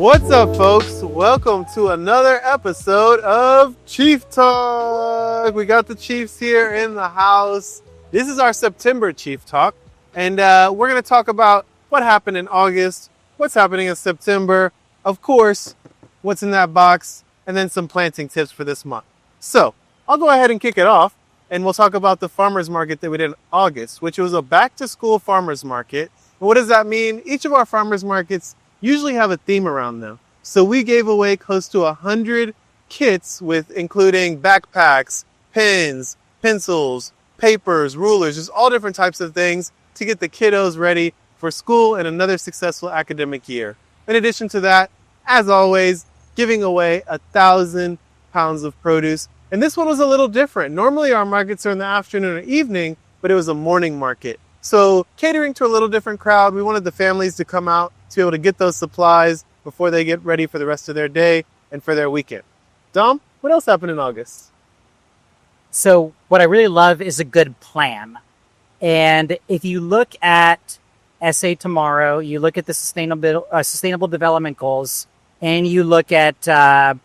What's up, folks? Welcome to another episode of Chief Talk. We got the Chiefs here in the house. This is our September Chief Talk, and we're going to talk about what happened in August, what's happening in September, of course, what's in that box, and then some planting tips for this month. So, I'll go ahead and kick it off, and we'll talk about the farmers market that we did in August, which was a back-to-school farmers market. And what does that mean? Each of our farmers markets usually have a theme around them. So we gave away close to 100 kits with including backpacks, pens, pencils, papers, rulers, just all different types of things to get the kiddos ready for school and another successful academic year. In addition to that, as always, giving away 1,000 pounds of produce. And this one was a little different. Normally our markets are in the afternoon or evening, but it was a morning market. So catering to a little different crowd, we wanted the families to come out to be able to get those supplies before they get ready for the rest of their day and for their weekend. Dom, what else happened in August? So what I really love is a good plan. And if you look at SA Tomorrow, you look at the sustainable development goals, and you look at SA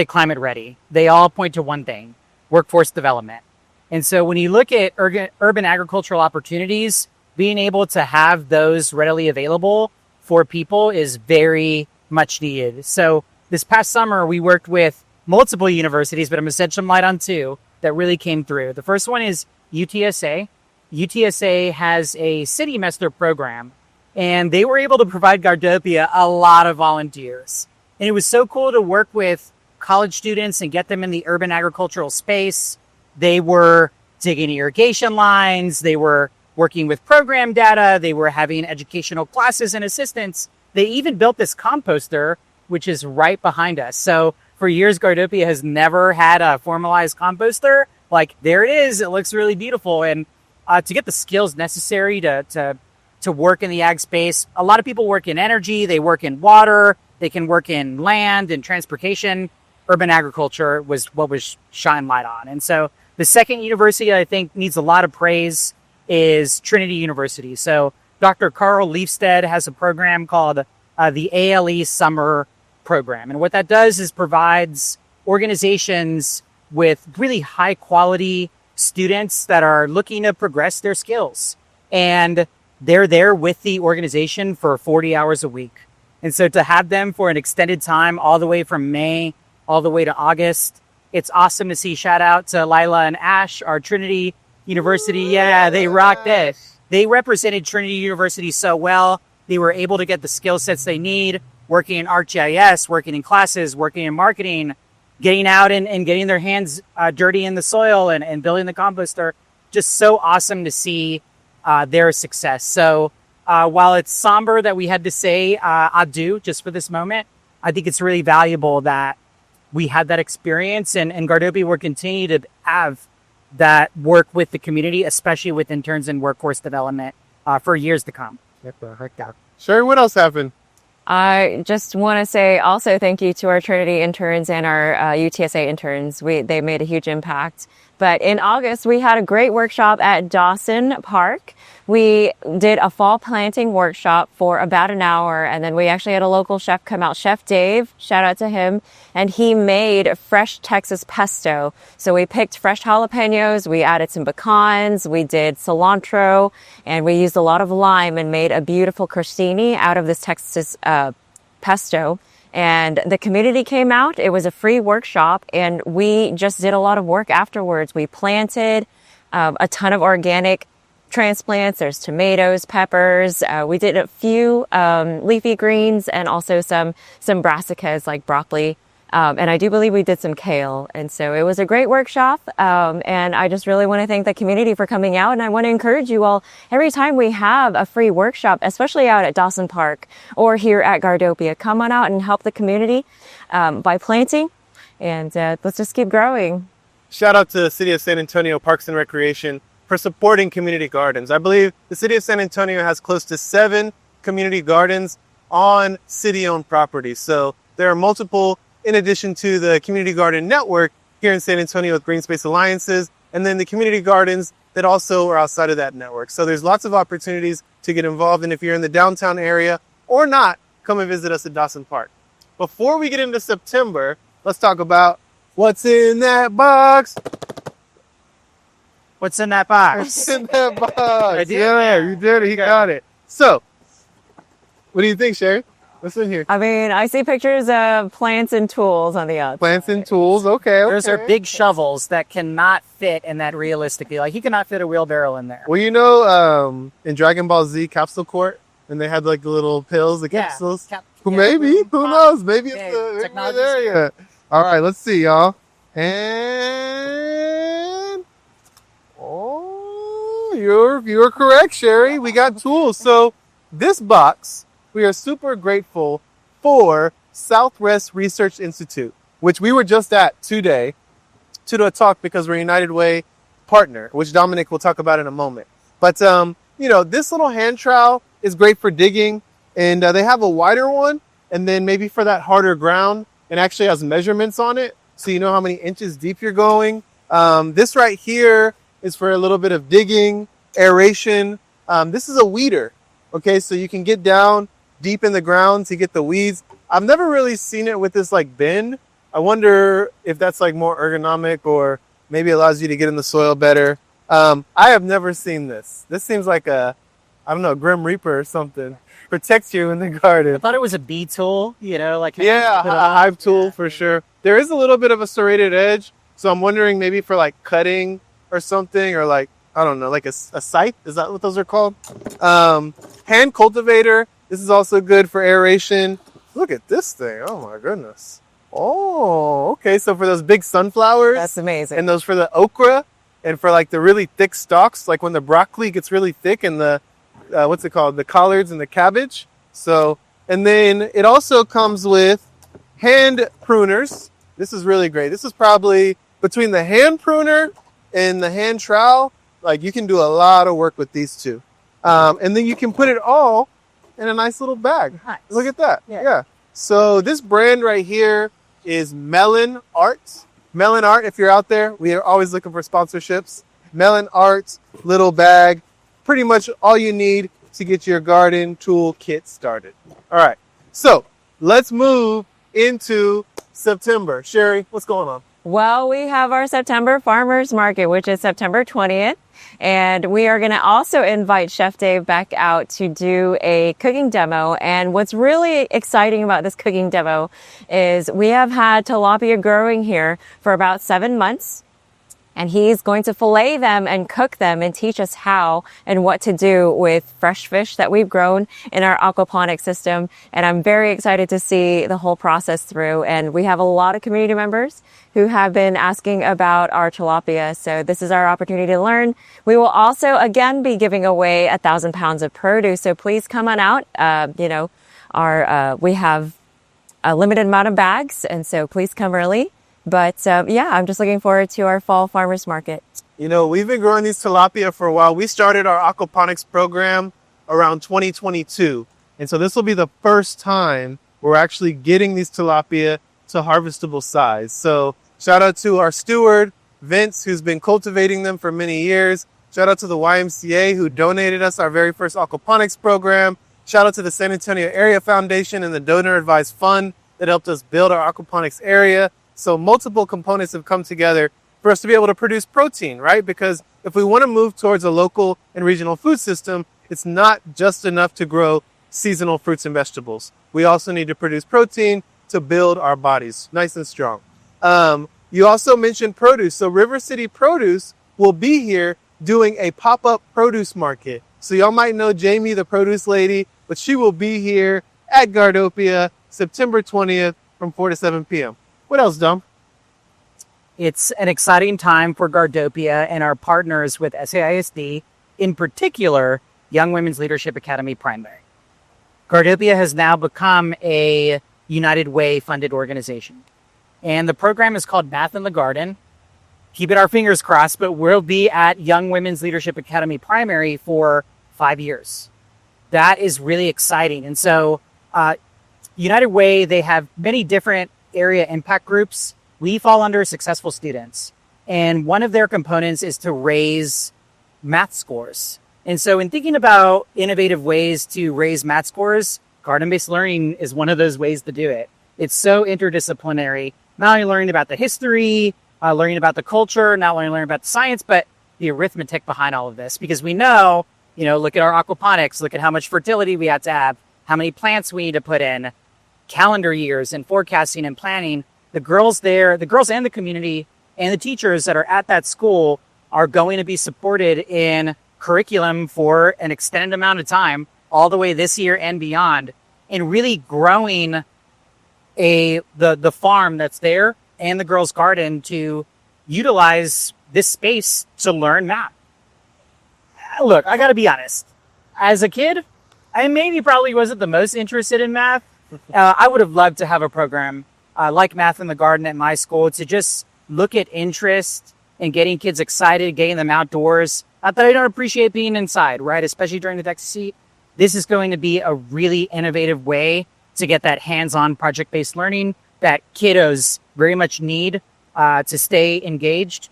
Climate Ready, they all point to one thing: workforce development. And so when you look at urban agricultural opportunities, being able to have those readily available for people is very much needed. So this past summer, we worked with multiple universities, but I'm going to shed some light on two that really came through. The first one is UTSA. UTSA has a city semester program, and they were able to provide Gardopia a lot of volunteers. And it was so cool to work with college students and get them in the urban agricultural space. They were digging irrigation lines. They were working with program data. They were having educational classes and assistants. They even built this composter, which is right behind us. So for years, Gardopia has never had a formalized composter. Like, there it is. It looks really beautiful. And to get the skills necessary to work in the ag space, a lot of people work in energy. They work in water. They can work in land and transportation. Urban agriculture was what was shine light on. And so the second university I think needs a lot of praise is Trinity University. So Dr. Carl Leifstead has a program called the ALE Summer Program. And what that does is provides organizations with really high quality students that are looking to progress their skills. And they're there with the organization for 40 hours a week. And so to have them for an extended time, all the way from May, all the way to August, it's awesome to see. Shout out to Lila and Ash, our Trinity University. Yeah, they rocked it. They represented Trinity University so well. They were able to get the skill sets they need, working in ArcGIS, working in classes, working in marketing, getting out and getting their hands dirty in the soil and building the composter. Just so awesome to see their success. So while it's somber that we had to say adieu just for this moment, I think it's really valuable that we had that experience, and Gardopia will continue to have that work with the community, especially with interns and workforce development for years to come. Sherry, what else happened? I just want to say also thank you to our Trinity interns and our UTSA interns. They made a huge impact. But in August, we had a great workshop at Dawson Park. We did a fall planting workshop for about an hour, and then we actually had a local chef come out, Chef Dave, shout out to him, and he made fresh Texas pesto. So we picked fresh jalapenos, we added some pecans, we did cilantro, and we used a lot of lime and made a beautiful crostini out of this Texas pesto. And the community came out. It was a free workshop, and we just did a lot of work afterwards. We planted a ton of organic transplants. There's tomatoes, peppers. We did a few leafy greens and also some brassicas like broccoli. And I do believe we did some kale. And so it was a great workshop. And I just really want to thank the community for coming out. And I want to encourage you all, every time we have a free workshop, especially out at Dawson Park or here at Gardopia, come on out and help the community by planting. And let's just keep growing. Shout out to the City of San Antonio Parks and Recreation for supporting community gardens. I believe the City of San Antonio has close to 7 community gardens on city-owned property. So there are multiple, in addition to the community garden network here in San Antonio with Green Space Alliances, and then the community gardens that also are outside of that network. So there's lots of opportunities to get involved. And if you're in the downtown area or not, come and visit us at Dawson Park. Before we get into September, let's talk about what's in that box. What's in that box? What's in that box? I did. Yeah, you did it. He got it. So, what do you think, Sherry? What's in here? I mean, I see pictures of plants and tools on the outside. Plants and tools. Okay. Those are big shovels that cannot fit in that realistically. Like, you cannot fit a wheelbarrow in there. Well, you know, in Dragon Ball Z Capsule Court, and they had like the little pills, the capsules. Maybe. Who knows? Maybe it's the technology area. All right, let's see, y'all. And you're correct, Sherry. We got tools. So this box, we are super grateful for Southwest Research Institute, which we were just at today to do a talk because we're a United Way partner, which Dominic will talk about in a moment. But you know, this little hand trowel is great for digging, and they have a wider one, and then maybe for that harder ground, and actually has measurements on it, so you know how many inches deep you're going. This right here is for a little bit of digging, aeration. This is a weeder, okay, so you can get down deep in the ground to get the weeds. I've never really seen it with this like bend. I wonder if that's like more ergonomic or maybe allows you to get in the soil better. I have never seen this. This seems like a, I don't know, Grim Reaper or something. Protects you in the garden. I thought it was a bee tool, you know, like a hive tool for sure. There is a little bit of a serrated edge, so I'm wondering maybe for like cutting or something, or like, I don't know, like a scythe. Is that what those are called? Hand cultivator. This is also good for aeration. Look at this thing. Oh my goodness. Oh, okay. So for those big sunflowers, That's amazing. and those for the okra, and for like the really thick stalks, like when the broccoli gets really thick, and the what's it called? The collards and the cabbage. So, and then it also comes with hand pruners. This is really great. This is probably between the hand pruner and the hand trowel. Like, you can do a lot of work with these two. And then you can put it all in a nice little bag. Nice. Look at that. Yeah. Yeah. So this brand right here is Melon Art. Melon Art, if you're out there, we are always looking for sponsorships. Melon Art, little bag. Pretty much all you need to get your garden tool kit started. All right. So let's move into September. Sherry, what's going on? Well, we have our September Farmers Market, which is September 20th. And we are going to also invite Chef Dave back out to do a cooking demo. And what's really exciting about this cooking demo is we have had tilapia growing here for about 7 months. And he's going to fillet them and cook them and teach us how and what to do with fresh fish that we've grown in our aquaponics system. And I'm very excited to see the whole process through. And we have a lot of community members who have been asking about our tilapia. So this is our opportunity to learn. We will also, again, be giving away 1,000 pounds of produce. So please come on out. We have a limited amount of bags. And so please come early. But yeah, I'm just looking forward to our fall farmers market. You know, we've been growing these tilapia for a while. We started our aquaponics program around 2022. And so this will be the first time we're actually getting these tilapia to harvestable size. So shout out to our steward, Vince, who's been cultivating them for many years. Shout out to the YMCA, who donated us our very first aquaponics program. Shout out to the San Antonio Area Foundation and the Donor Advised Fund that helped us build our aquaponics area. So multiple components have come together for us to be able to produce protein, right? Because if we want to move towards a local and regional food system, it's not just enough to grow seasonal fruits and vegetables. We also need to produce protein to build our bodies nice and strong. You also mentioned produce. So River City Produce will be here doing a pop-up produce market. So y'all might know Jamie, the produce lady, but she will be here at Gardopia September 20th from 4 to 7 p.m. What else, Dom? It's an exciting time for Gardopia and our partners with SAISD, in particular, Young Women's Leadership Academy Primary. Gardopia has now become a United Way funded organization. And the program is called Math in the Garden. Keep our fingers crossed, but we'll be at Young Women's Leadership Academy Primary for 5 years. That is really exciting. And so United Way, they have many different area impact groups. We fall under Successful Students. And one of their components is to raise math scores. And so in thinking about innovative ways to raise math scores, Garden-based learning is one of those ways to do it. It's so interdisciplinary, not only learning about the history, learning about the culture, not only learning about the science, but the arithmetic behind all of this. Because we know, look at our aquaponics, look at how much fertility we have to have, how many plants we need to put in, calendar years and forecasting and planning. The girls and the community and the teachers that are at that school are going to be supported in curriculum for an extended amount of time, all the way this year and beyond, and really growing the farm that's there and the girls' garden to utilize this space to learn math. Look, I got to be honest. As a kid, I probably wasn't the most interested in math. I would have loved to have a program like Math in the Garden at my school to just look at interest and getting kids excited, getting them outdoors. Not that I don't appreciate being inside, right? Especially during the deck seat. This is going to be a really innovative way to get that hands-on project-based learning that kiddos very much need to stay engaged.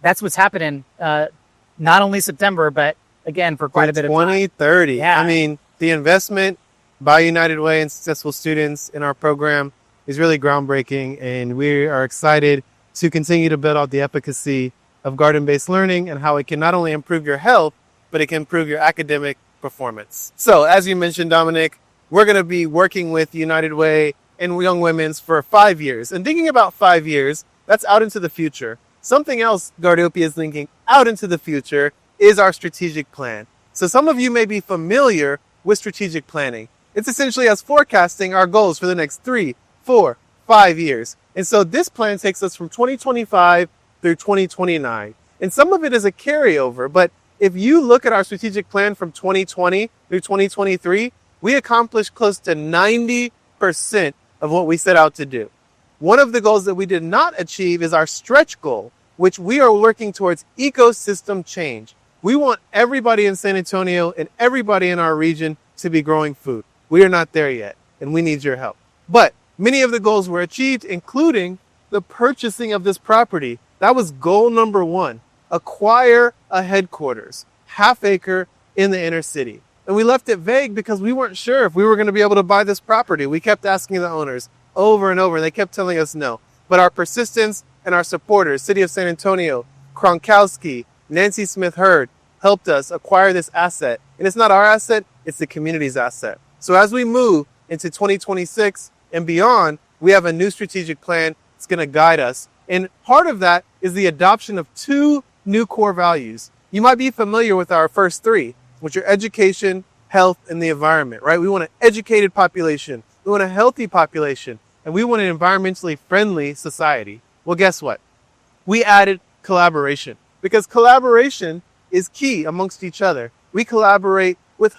That's what's happening, not only September, but again, for quite a bit of time. 2030. Yeah. I mean, the investment by United Way and successful students in our program is really groundbreaking, and we are excited to continue to build out the efficacy of garden-based learning and how it can not only improve your health, but it can improve your academic performance. So, as you mentioned, Dominic, we're going to be working with United Way and Young Women's for 5 years. And thinking about 5 years, that's out into the future. Something else Guardopia is thinking out into the future is our strategic plan. So some of you may be familiar with strategic planning. It's essentially us forecasting our goals for the next 3, 4, 5 years. And so this plan takes us from 2025 through 2029. And some of it is a carryover, but if you look at our strategic plan from 2020 through 2023, we accomplished close to 90% of what we set out to do. One of the goals that we did not achieve is our stretch goal, which we are working towards ecosystem change. We want everybody in San Antonio and everybody in our region to be growing food. We are not there yet, and we need your help. But many of the goals were achieved, including the purchasing of this property. That was goal number 1. Acquire a headquarters, half acre in the inner city. And we left it vague because we weren't sure if we were going to be able to buy this property. We kept asking the owners over and over, and they kept telling us no. But our persistence and our supporters, City of San Antonio, Kronkowski, Nancy Smith Hurd, helped us acquire this asset. And it's not our asset, it's the community's asset. So as we move into 2026 and beyond, we have a new strategic plan that's going to guide us. And part of that is the adoption of 2 new core values. You might be familiar with our first 3, which are education, health, and the environment, right? We want an educated population. We want a healthy population. And we want an environmentally friendly society. Well, guess what? We added collaboration, because collaboration is key amongst each other. We collaborate with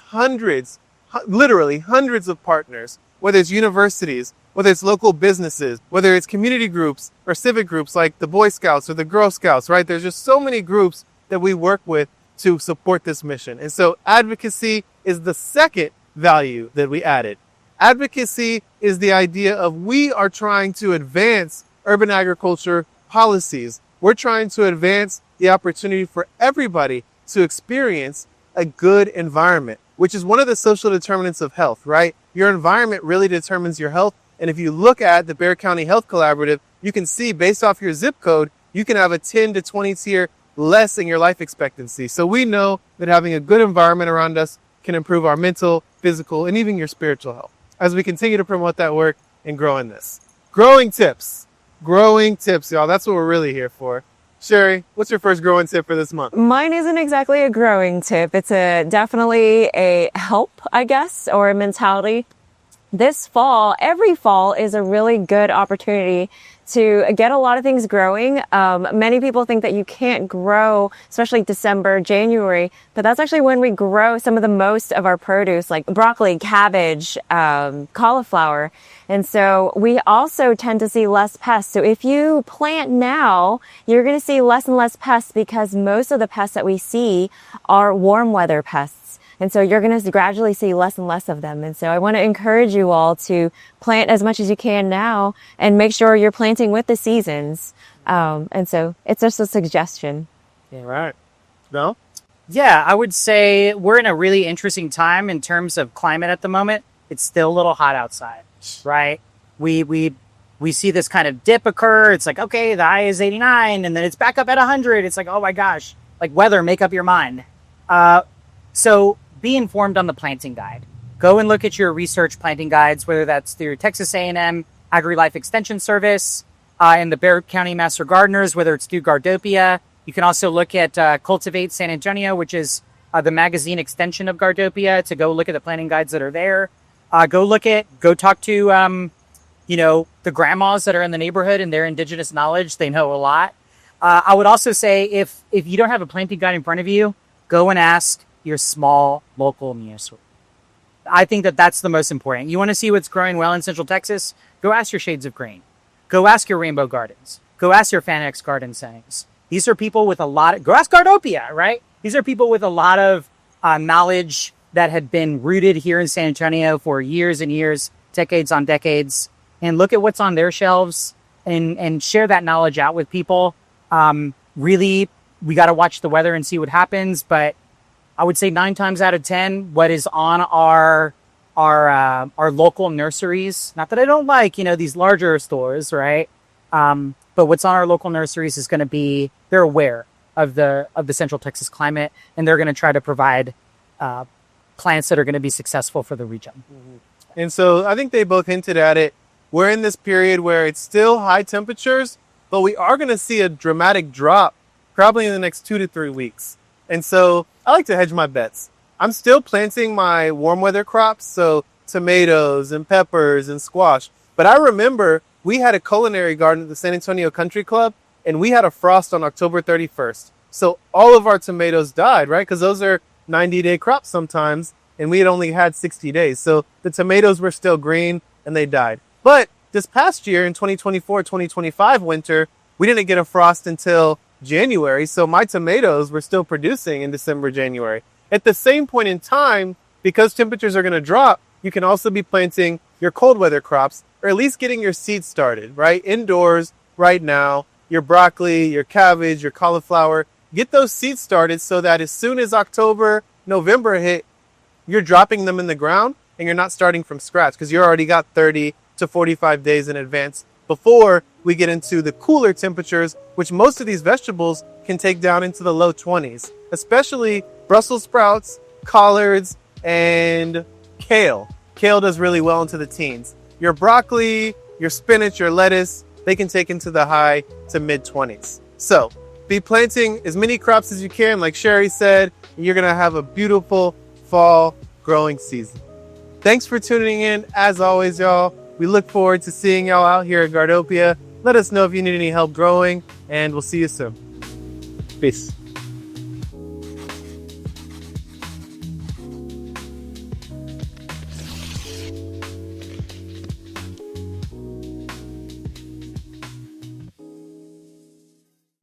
literally hundreds of partners, whether it's universities, whether it's local businesses, whether it's community groups or civic groups like the Boy Scouts or the Girl Scouts, right? There's just so many groups that we work with to support this mission. And so advocacy is the second value that we added. Advocacy is the idea of we are trying to advance urban agriculture policies. We're trying to advance the opportunity for everybody to experience a good environment, which is one of the social determinants of health, right? Your environment really determines your health. And if you look at the Bexar County Health Collaborative, you can see based off your zip code, you can have a 10 to 20 tier less in your life expectancy. So we know that having a good environment around us can improve our mental, physical, and even your spiritual health as we continue to promote that work and grow in this. Growing tips, y'all. That's what we're really here for. Sherry, what's your first growing tip for this month? Mine isn't exactly a growing tip. It's definitely a help, I guess, or a mentality. This fall, every fall is a really good opportunity to get a lot of things growing. Many people think that you can't grow, especially December, January, but that's actually when we grow some of the most of our produce, like broccoli, cabbage, cauliflower. And so we also tend to see less pests. So if you plant now, you're going to see less and less pests, because most of the pests that we see are warm weather pests. And so you're going to gradually see less and less of them. And so I want to encourage you all to plant as much as you can now and make sure you're planting with the seasons. And so it's just a suggestion. All right. No? Yeah, I would say we're in a really interesting time in terms of climate at the moment. it's still a little hot outside, right? We see this kind of dip occur. It's like, okay, the high is 89 and then it's back up at 100. It's like, oh my gosh, like weather, make up your mind. So be informed on the planting guide. Go and look at your research planting guides, whether that's through Texas A&M Agri-Life Extension Service and the Bexar County Master Gardeners, whether it's through Gardopia. You can also look at Cultivate San Antonio, which is the magazine extension of Gardopia, to go look at the planting guides that are there. Go talk to, the grandmas that are in the neighborhood and their indigenous knowledge. They know a lot. I would also say if you don't have a planting guide in front of you, go and ask your small local municipal. I think that that's the most important. You want to see what's growing well in Central Texas? Go ask your Shades of Green. Go ask your Rainbow Gardens. Go ask your Fanex Garden Settings. These are people with go ask Gardopia, right? These are people with a lot of knowledge that had been rooted here in San Antonio for years and years, decades on decades, and look at what's on their shelves and share that knowledge out with people. Really, we got to watch the weather and see what happens, but I would say 9 times out of 10, what is on our local nurseries, not that I don't like, these larger stores, right? But what's on our local nurseries is going to be, they're aware of the Central Texas climate, and they're going to try to provide plants that are going to be successful for the region. Mm-hmm. And so I think they both hinted at it. We're in this period where it's still high temperatures, but we are going to see a dramatic drop probably in the next 2 to 3 weeks. And so I like to hedge my bets. I'm still planting my warm weather crops, so tomatoes and peppers and squash. But I remember we had a culinary garden at the San Antonio Country Club, and we had a frost on October 31st. So all of our tomatoes died, right? Because those are 90-day crops sometimes, and we had only had 60 days. So the tomatoes were still green, and they died. But this past year, in 2024-2025 winter, we didn't get a frost until January, so my tomatoes were still producing in December, January. At the same point in time, because temperatures are going to drop, you can also be planting your cold weather crops, or at least getting your seeds started, right? Indoors, right now, your broccoli, your cabbage, your cauliflower, get those seeds started so that as soon as October, November hit, you're dropping them in the ground and you're not starting from scratch because you already got 30 to 45 days in advance before we get into the cooler temperatures, which most of these vegetables can take down into the low 20s, especially Brussels sprouts, collards, and kale. Kale does really well into the teens. Your broccoli, your spinach, your lettuce, they can take into the high to mid 20s. So be planting as many crops as you can, like Sherry said, and you're going to have a beautiful fall growing season. Thanks for tuning in. As always, y'all, we look forward to seeing y'all out here at Gardopia. Let us know if you need any help growing, and we'll see you soon. Peace.